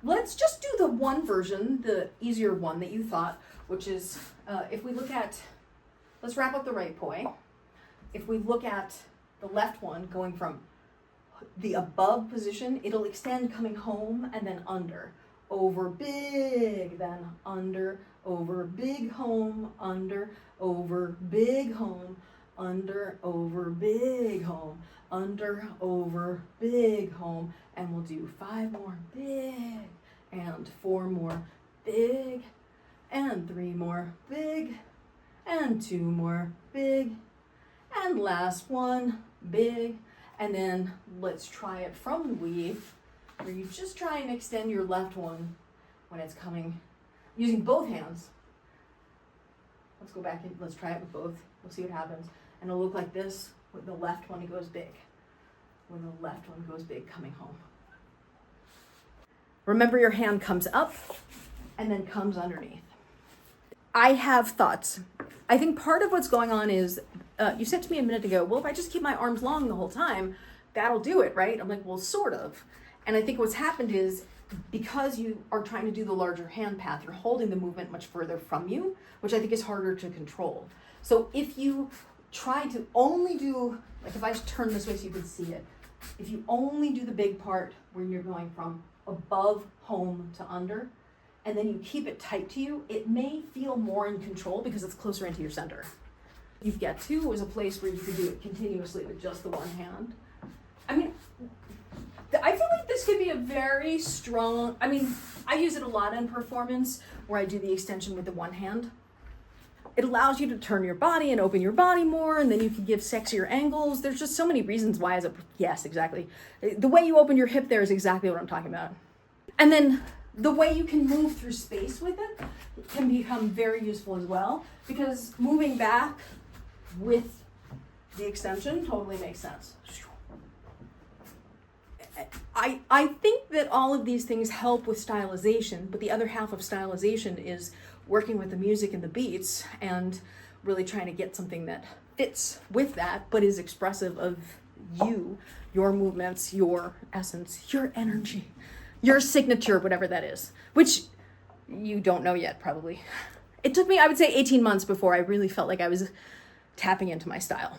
let's just do the one version, the easier one that you thought, which is, if we look at, let's wrap up the right poi. If we look at the left one going from the above position, it'll extend coming home and then under, over big, then under, over big home, under, over big home, under, over big home, under, over big home, and we'll do 5 more big, and 4 more big, and 3 more big, and 2 more big, and last one big. And then let's try it from the weave, where you just try and extend your left one when it's coming, using both hands. Let's go back and let's try it with both. We'll see what happens. And it'll look like this with the left one, it goes big. When the left one goes big, coming home. Remember, your hand comes up and then comes underneath. I have thoughts. I think part of what's going on is, you said to me a minute ago, well, if I just keep my arms long the whole time, that'll do it, right? I'm like, well, sort of. And I think what's happened is, because you are trying to do the larger hand path, you're holding the movement much further from you, which I think is harder to control. So if you try to only do, like if I just turn this way so you can see it, if you only do the big part when you're going from above home to under, and then you keep it tight to you, it may feel more in control because it's closer into your center. You get to is a place where you can do it continuously with just the one hand. I mean, I feel like this could be a very strong, I mean, I use it a lot in performance where I do the extension with the one hand. It allows you to turn your body and open your body more, and then you can give sexier angles. There's just so many reasons why yes, exactly. The way you open your hip there is exactly what I'm talking about. And then the way you can move through space with it can become very useful as well, because moving back with the extension totally makes sense. I think that all of these things help with stylization, but the other half of stylization is working with the music and the beats and really trying to get something that fits with that, but is expressive of you, your movements, your essence, your energy, your signature, whatever that is, which you don't know yet, probably. It took me, I would say, 18 months before I really felt like I was tapping into my style.